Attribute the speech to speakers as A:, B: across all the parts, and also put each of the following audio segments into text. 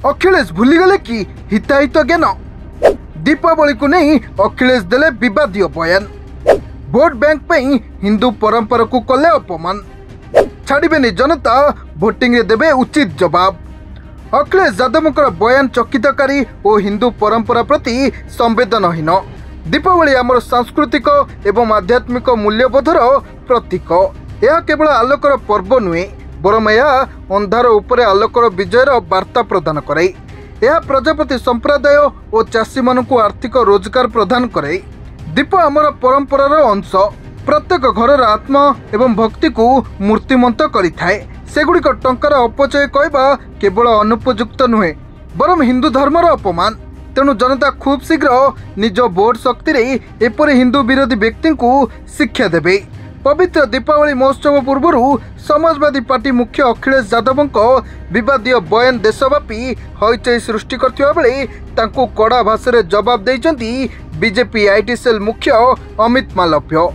A: अखिलेश भूलीगले कि हिताहित ज्ञान। दीपावली को नहीं अखिलेश देले विवादीय बयान। भोट बैंक पे हिंदू परंपरा को कले अपमान। छाड़बेनि जनता भोटिंग रे देबे उचित जवाब। अखिलेश यादव बयान चकितकारी और हिंदू परंपरा प्रति संवेदनहीन। दीपावली आमर सांस्कृतिक एवं आध्यात्मिक मूल्यबोधर प्रतीक। यह केवल आलोकर पर्व नुहे बरम यह अंधार उपरे आलोकर विजयर वार्ता प्रदान करे। यह प्रजापति संप्रदाय और चाषी मानक आर्थिक रोजगार प्रदान करे। दीप आमर परंपरार अंश। प्रत्येक घर आत्मा एवं भक्ति को मूर्तिमंत करिथाए। सेगुड़िक टंकार अपचय कहवा केवल अनुपयुक्त नुहे बरम हिंदू धर्मर अपमान। तेणु जनता खूब शीघ्र निज भोट शक्ति रे एपरि हिंदू विरोधी व्यक्ति को शिक्षा देबे। पवित्र दीपावली महोत्सव पूर्व समाजवादी पार्टी मुख्य अखिलेश यादव विवादीय बयान देशव्यापी हईचई सृष्टि करथिबा बेले तांको कड़ा भाषा जवाब देइचंती बीजेपी आईटी सेल मुख्य अमित मालव्य।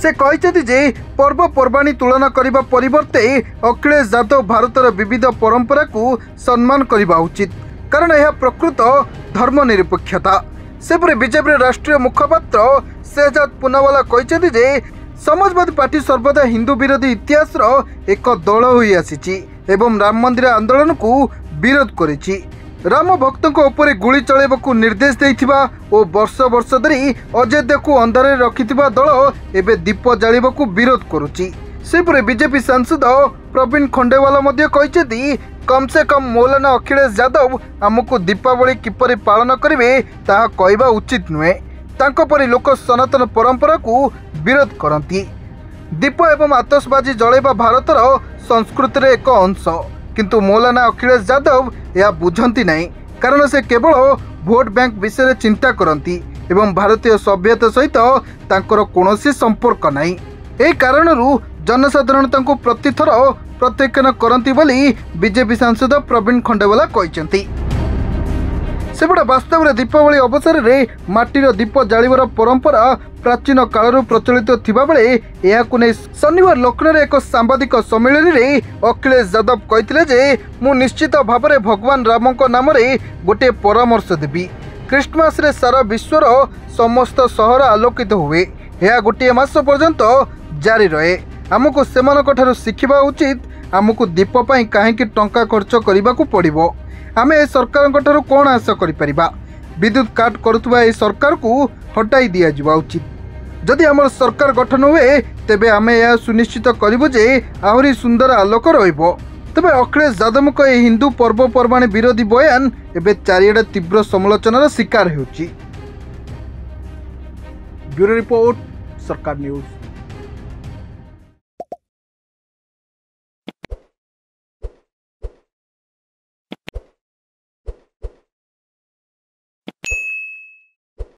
A: से कहते जे पर्वपर्वाणी तुलना करने परिवर्ते अखिलेश यादव भारतर विविध परंपरा को सम्मान करने उचित, कारण यह प्रकृत धर्मनिरपेक्षता। सेपरे बीजेपी राष्ट्रीय मुखपात्र शहजाद पूनावाला कहते जे समाजवादी पार्टी सर्वदा हिंदू विरोधी इतिहास एक दल होई आसीची एवं राम मंदिर आंदोलन को विरोध करिछि। राम भक्तों उपरे गुली चलेबाकू निर्देश देइथिबा और वर्ष वर्ष धरी अयोध्या को अंधारे रखिथिबा दल एबे दीप जालिबाकू विरोध करुछि। सेपरे बीजेपी सांसद प्रवीण खंडेवाला मध्य कहते कम से कम मौलाना अखिलेश यादव आमको दीपावली किपरि पालन करिवे ताहा कहबा उचित नुहे। तांको परि लोक सनातन परंपरा को विरोध करती। दीप एवं आतशबाजी जलैबा भारतर संस्कृतिर एक अंश, किंतु मौलाना अखिलेश यादव यह बुझंती नहीं, कारण से केवल भोट बैंक विषय चिंता करती एवं भारतीय सभ्यता सहित तांकर कोनोसी संपर्क नहीं। एही कारणरू जनसाधारण तांको प्रतिथर प्रत्याख्यान करती बोली बीजेपी सांसद प्रवीण खंडेवाला कहते। सेपटे वास्तव में दीपावली अवसर में माटीर दीप जालिबार परंपरा प्राचीन कालरू प्रचलित थिबा बेले एहाकु नै शनिवार लखनऊ एक सांबादिक सम्मेलन में अखिलेश यादव कहते जे मु निश्चित भाव में भगवान राम नाम गोटे परामर्श देवी। क्रिसमस रे सारा विश्वर समस्त सहर आलोकित हुए। यह गोटे मास पर्यंत जारी रहे। आमको सेमानक ठारू शिखिबा उचित। आमको दीप पई काहेकि टंका खर्च करबाकू पड़िबो। आमे ए सरकार ठारू कौन आशा करिपरिबा? विद्युत काट करुवा ए सरकार को हटाई दिया जिबा उचित। जदि आमर सरकार गठन हुए तेबे आमे यह सुनिश्चित करिबो जे आहुरी सुंदर आलोक रहिबो। तबे अखिलेश यादव हिंदू पर्वपर्वाणी विरोधी बयान एबे चारिआडे तीव्र समालोचनार शिकार हेउछि। ब्यूरो रिपोर्ट, सरकार न्यूज।